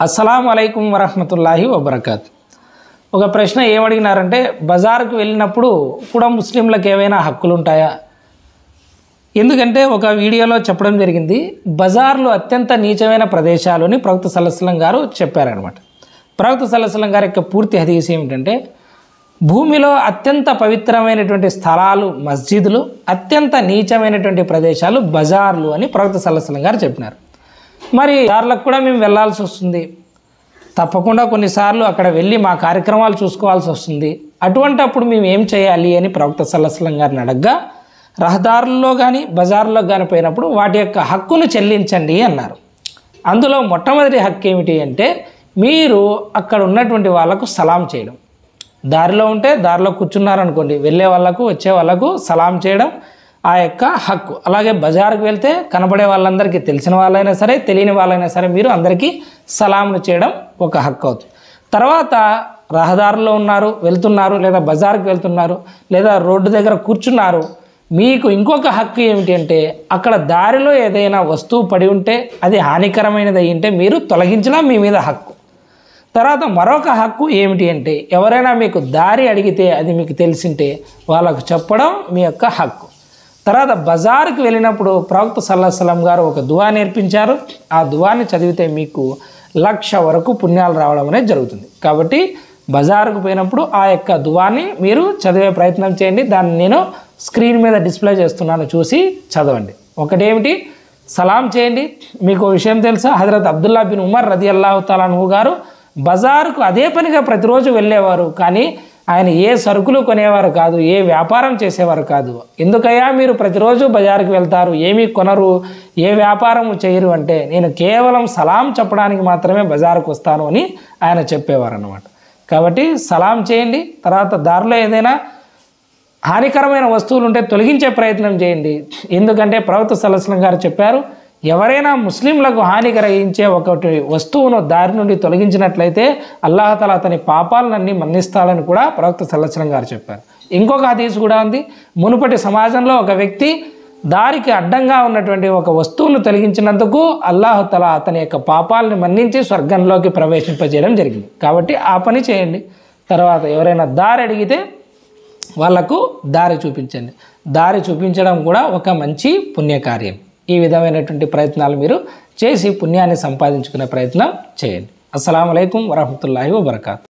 అస్సలాము అలైకుం వరహ్మతుల్లాహి వబరకాత్. ఒక ప్రశ్న ఏమడిగినారంటే, బజార్కు వెళ్ళినప్పుడు కూడా ముస్లింలకు ఏవైనా హక్కులు ఉంటాయా? ఎందుకంటే ఒక వీడియోలో చెప్పడం జరిగింది, బజార్లు అత్యంత నీచమైన ప్రదేశాలు అని ప్రవక్త సల్లల్లాహు అలైహి వసల్లం గారు చెప్పారనమాట. ప్రవక్త సల్లల్లాహు అలైహి వసల్లం గారి యొక్క పూర్తి హదీస్ ఏమిటంటే, భూమిలో అత్యంత పవిత్రమైనటువంటి స్థలాలు మస్జిదులు, అత్యంత నీచమైనటువంటి ప్రదేశాలు బజార్లు అని ప్రవక్త సల్లల్లాహు అలైహి వసల్లం గారు చెప్పినారు. మరి బజార్లకు కూడా మేము వెళ్ళాల్సి వస్తుంది, తప్పకుండా కొన్నిసార్లు అక్కడ వెళ్ళి మా కార్యక్రమాలు చూసుకోవాల్సి వస్తుంది. అటువంటప్పుడు మేము ఏం చేయాలి అని ప్రవక్త సల్లల్లాహు అలైహి వసల్లం గారిని అడగ్గా, రహదారుల్లో కానీ బజార్లో కానీ పోయినప్పుడు వాటి యొక్క హక్కును చెల్లించండి అన్నారు. అందులో మొట్టమొదటి హక్కు ఏమిటి అంటే, మీరు అక్కడ ఉన్నటువంటి వాళ్ళకు సలాం చేయడం. దారిలో ఉంటే దారిలో కూర్చున్నారనుకోండి, వెళ్ళే వాళ్ళకు వచ్చే వాళ్ళకు సలాం చేయడం ఆ యొక్క హక్కు. అలాగే బజారుకు వెళ్తే కనబడే వాళ్ళందరికీ, తెలిసిన వాళ్ళైనా సరే తెలియని వాళ్ళైనా సరే, మీరు అందరికీ సలాంలు చేయడం ఒక హక్కు అవుతుంది. తర్వాత రహదారుల్లో ఉన్నారు, వెళ్తున్నారు, లేదా బజారుకు వెళ్తున్నారు, లేదా రోడ్డు దగ్గర కూర్చున్నారు, మీకు ఇంకొక హక్కు ఏమిటి అంటే, అక్కడ దారిలో ఏదైనా వస్తువు పడి ఉంటే, అది హానికరమైనది అయి ఉంటే మీరు తొలగించడం మీ మీద హక్కు. తర్వాత మరొక హక్కు ఏమిటి అంటే, ఎవరైనా మీకు దారి అడిగితే అది మీకు తెలిసింటే వాళ్ళకు చెప్పడం మీ యొక్క హక్కు. తర్వాత బజారుకు వెళ్ళినప్పుడు ప్రవక్త సల్లల్లాహు అలైహి వసల్లం గారు ఒక దువా నేర్పించారు. ఆ దువాని చదివితే మీకు 1,00,000 వరకు పుణ్యాలు రావడం అనేది జరుగుతుంది. కాబట్టి బజారుకు పోయినప్పుడు ఆ యొక్క దువాని మీరు చదివే ప్రయత్నం చేయండి. దాన్ని నేను స్క్రీన్ మీద డిస్ప్లే చేస్తున్నాను, చూసి చదవండి. ఒకటేమిటి, సలాం చేయండి. మీకు విషయం తెలుసా, హజరత్ అబ్దుల్లా బిన్ ఉమర్ రదియల్లాహు తఆలా అన్హు గారు బజారుకు అదే పనిగా ప్రతిరోజు వెళ్ళేవారు. కానీ ఆయన ఏ సరుకులు కొనేవారు కాదు, ఏ వ్యాపారం చేసేవారు కాదు. ఎందుకయ్యా మీరు ప్రతిరోజు బజారుకు వెళ్తారు, ఏమీ కొనరు, ఏ వ్యాపారం చేయరు అంటే, నేను కేవలం సలాం చెప్పడానికి మాత్రమే బజారుకు వస్తాను అని ఆయన చెప్పేవారు అన్నమాట. కాబట్టి సలాం చేయండి. తర్వాత దారిలో ఏదైనా హానికరమైన వస్తువులు ఉంటే తొలగించే ప్రయత్నం చేయండి. ఎందుకంటే ప్రవక్త సల్లల్లాహు అలైహి వసల్లం గారు చెప్పారు, ఎవరైనా ముస్లింలకు హాని కలిగించే ఒకటి వస్తువును దారి నుండి తొలగించినట్లయితే అల్లాహ్ తఆలా అతని పాపాలన్నీ మన్నిస్తాడని కూడా ప్రవక్త సల్లల్లాహు అలైహి వసల్లం గారు చెప్పారు. ఇంకొక హదీస్ కూడా ఉంది, మునుపటి సమాజంలో ఒక వ్యక్తి దారికి అడ్డంగా ఉన్నటువంటి ఒక వస్తువును తొలగించినందుకు అల్లాహ్ తఆలా అతని యొక్క పాపాలని మన్నించి స్వర్గంలోకి ప్రవేశింపజేయడం జరిగింది. కాబట్టి ఆ పని చేయండి. తర్వాత ఎవరైనా దారి అడిగితే వాళ్లకు దారి చూపించండి. దారి చూపించడం కూడా ఒక మంచి పుణ్యకార్యం. ఈ విధమైనటువంటి ప్రయత్నాలు మీరు చేసి పుణ్యాన్ని సంపాదించుకునే ప్రయత్నం చేయండి. అస్సలాము అలైకుం వరహ్మతుల్లాహి వబరకాతు.